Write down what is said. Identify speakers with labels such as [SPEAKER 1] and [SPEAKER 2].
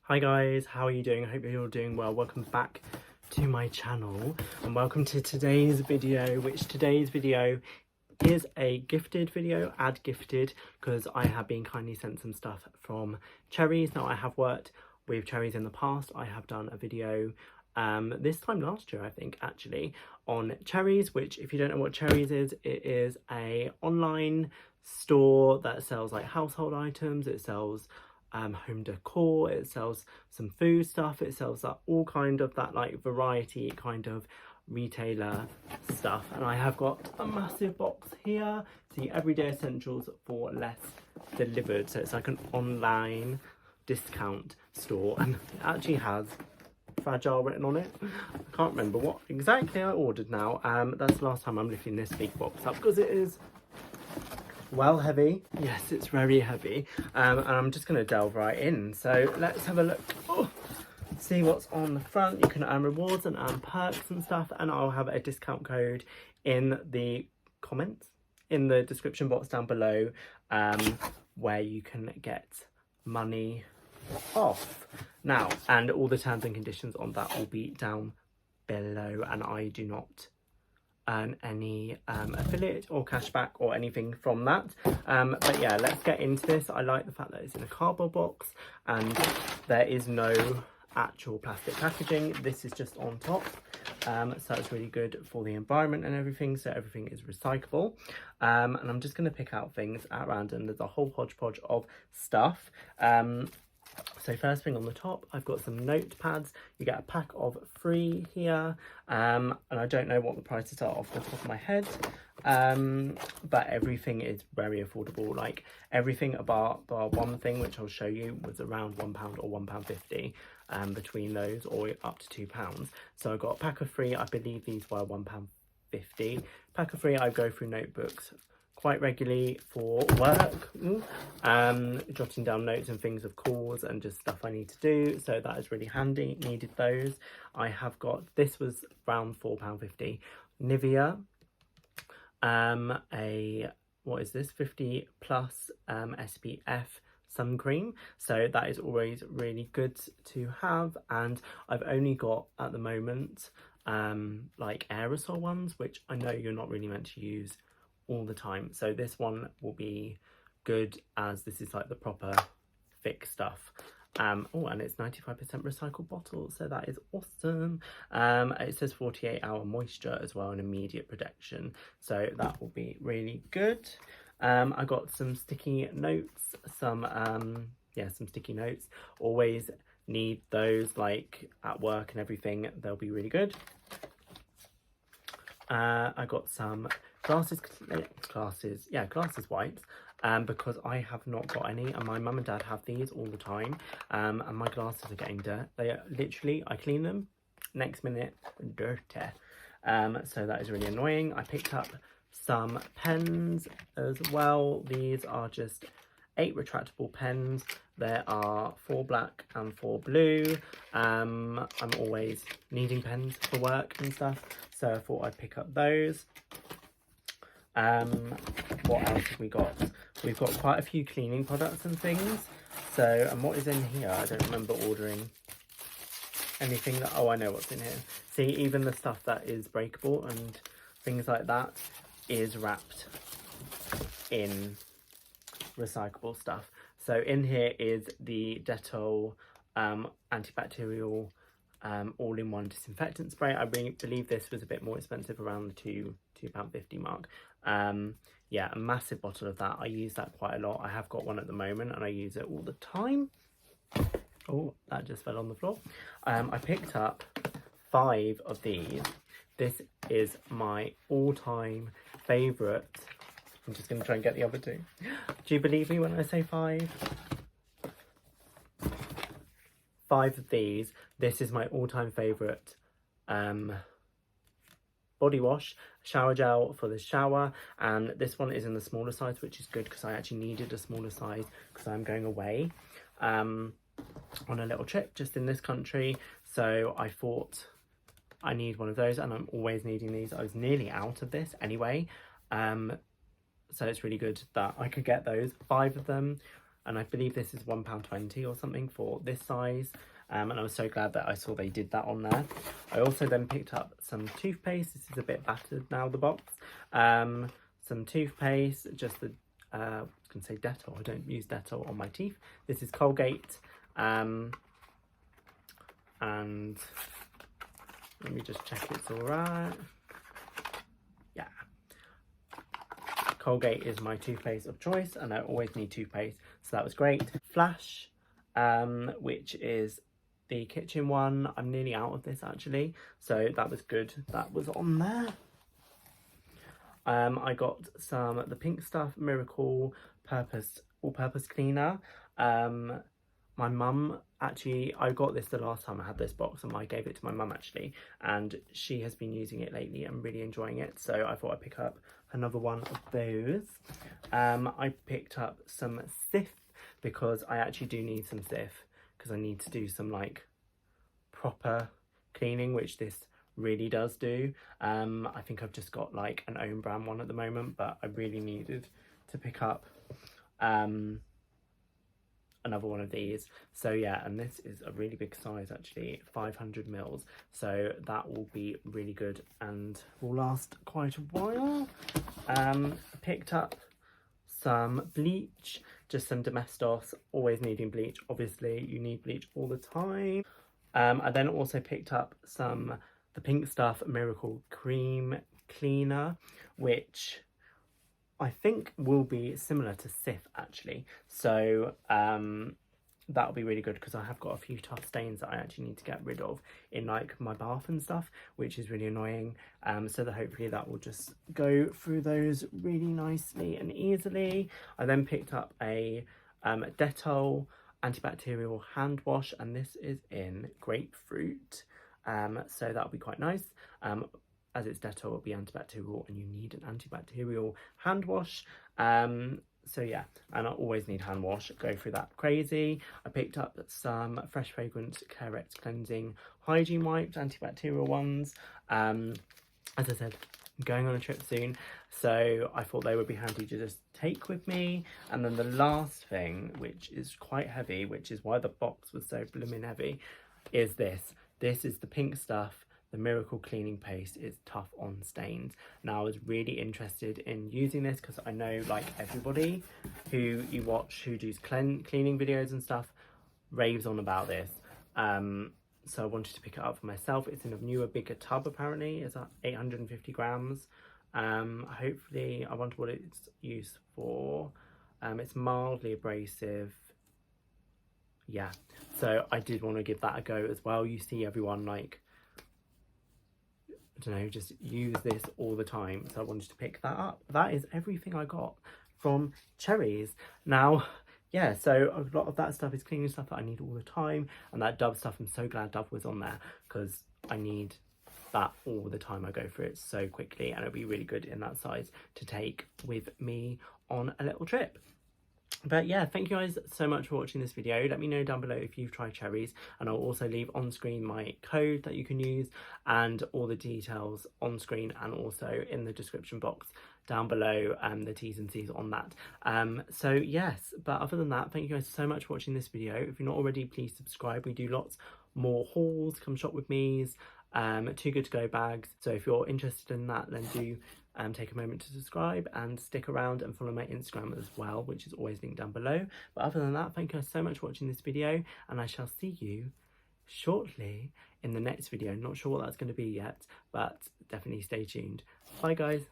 [SPEAKER 1] Hi guys, how are you doing? I hope you're all doing well. Welcome back to my channel and welcome to today's video, which today's video is a gifted video, ad gifted, because I have been kindly sent some stuff from CHERRYZ. Now I have worked with CHERRYZ in the past. I have done a video this time last year, I think, actually, on CHERRYZ, which, if you don't know what CHERRYZ is, it is a online store that sells like household items. It sells home decor, it sells some food stuff, it sells that all kind of that like variety kind of retailer stuff. And I have got a massive box here, the everyday essentials for less delivered. So it's like an online discount store, and it actually has fragile written on it. I can't remember what exactly I ordered now. That's the last time I'm lifting this big box up because it is well heavy. Yes, it's very heavy, and I'm just going to delve right in. So let's have a look. See what's on the front. You can earn rewards and earn perks and stuff, and I'll have a discount code in the comments, in the description box down below, where you can get money off now, and all the terms and conditions on that will be down below. And I do not earn any affiliate or cashback or anything from that, but yeah, let's get into this. I like the fact that it's in a cardboard box and there is no actual plastic packaging. This is just on top, so it's really good for the environment and everything. So everything is recyclable, and I'm just going to pick out things at random. There's a whole hodgepodge of stuff. So first thing on the top, I've got some notepads. You get a pack of 3 here, and I don't know what the prices are off the top of my head, but everything is very affordable. Like everything bar one thing, which I'll show you, was around £1 or £1.50 between those, or up to £2. So I got a pack of 3. I believe these were £1.50. Pack of 3. I go through notebooks quite regularly for work, jotting down notes and things of calls and just stuff I need to do, so that is really handy. Needed those. I have got, this was around £4.50, Nivea, what is this, 50 plus SPF sun cream, so that is always really good to have. And I've only got at the moment like aerosol ones, which I know you're not really meant to use all the time, so this one will be good, as this is like the proper thick stuff. Oh, and it's 95% recycled bottles, so that is awesome. It says 48-hour moisture as well and immediate protection, so that will be really good. I got some sticky notes, some sticky notes. Always need those, like at work and everything, they'll be really good. I got some glasses wipes, because I have not got any, and my mum and dad have these all the time, and my glasses are getting dirt. They are literally, I clean them, next minute dirty, so that is really annoying. I picked up some pens as well. These are just 8 retractable pens. There are 4 black and 4 blue. I'm always needing pens for work and stuff, so I thought I'd pick up those. What else have we got? We've got quite a few cleaning products and things. So, and what is in here? I don't remember ordering anything that, oh, I know what's in here. See, even the stuff that is breakable and things like that is wrapped in recyclable stuff. So in here is the Dettol antibacterial all-in-one disinfectant spray. I believe this was a bit more expensive, around the £2.50 mark. Yeah, a massive bottle of that. I use that quite a lot. I have got one at the moment and I use it all the time. Oh, that just fell on the floor. I picked up 5 of these. This is my all-time favourite. I'm just going to try and get the other 2. Do you believe me when I say 5? 5 of these. This is my all-time favourite body wash, shower gel for the shower, and this one is in the smaller size, which is good because I actually needed a smaller size because I'm going away on a little trip just in this country, so I thought I need one of those, and I'm always needing these. I was nearly out of this anyway, so it's really good that I could get those, 5 of them. and I believe this is £1.20 or something for this size. And I was so glad that I saw they did that on there. I also then picked up some toothpaste. This is a bit battered now, the box. Some toothpaste, just the, I was going to say Dettol. I don't use Dettol on my teeth. This is Colgate. And let me just check it's all right. Yeah. Colgate is my toothpaste of choice, and I always need toothpaste, so that was great. Flash, which is the kitchen one. I'm nearly out of this actually, so that was good. That was on there. I got some the Pink Stuff Miracle All-Purpose Cleaner. My mum actually, I got this the last time I had this box, and I gave it to my mum actually, and she has been using it lately and really enjoying it, so I thought I'd pick up another one of those. I picked up some Sif because I actually do need some Sif because I need to do some like proper cleaning, which this really does do. I think I've just got like an own brand one at the moment, but I really needed to pick up another one of these. So yeah, and this is a really big size actually, 500 mils, so that will be really good and will last quite a while. Picked up some bleach, just some Domestos, always needing bleach, obviously you need bleach all the time. I then also picked up some the Pink Stuff Miracle Cream Cleaner, which I think will be similar to Sif actually, so that'll be really good because I have got a few tough stains that I actually need to get rid of in like my bath and stuff, which is really annoying, so that hopefully that will just go through those really nicely and easily. I then picked up a Dettol antibacterial hand wash, and this is in grapefruit, so that'll be quite nice. As it's Dettol, it'll be antibacterial, and you need an antibacterial hand wash. So yeah, and I always need hand wash, go through that crazy. I picked up some Fresh Fragrance CHERRYZ Cleansing Hygiene Wipes, antibacterial ones. As I said, I'm going on a trip soon, so I thought they would be handy to just take with me. And then the last thing, which is quite heavy, which is why the box was so blooming heavy, is this. This is the Pink Stuff, the Miracle Cleaning Paste. Is tough on stains. Now I was really interested in using this because I know like everybody who you watch who does cleaning videos and stuff raves on about this. So I wanted to pick it up for myself. It's in a newer, bigger tub apparently. It's at 850 grams. Hopefully, I wonder what it's used for. It's mildly abrasive. Yeah, so I did want to give that a go as well. You see everyone like, I don't know, just use this all the time, so I wanted to pick that up. That is everything I got from CHERRYZ. Now, yeah, so a lot of that stuff is cleaning stuff that I need all the time, and that Dove stuff, I'm so glad Dove was on there because I need that all the time. I go through it so quickly, and it'll be really good in that size to take with me on a little trip. But yeah, thank you guys so much for watching this video. Let me know down below if you've tried CHERRYZ, and I'll also leave on screen my code that you can use and all the details on screen and also in the description box down below, the T's and C's on that. So yes, but other than that, thank you guys so much for watching this video. If you're not already, please subscribe. We do lots more hauls, come shop with me's, Too Good To Go bags. So if you're interested in that, then do take a moment to subscribe and stick around and follow my Instagram as well, which is always linked down below. But other than that, thank you guys so much for watching this video, and I shall see you shortly in the next video. Not sure what that's going to be yet, but definitely stay tuned. Bye guys.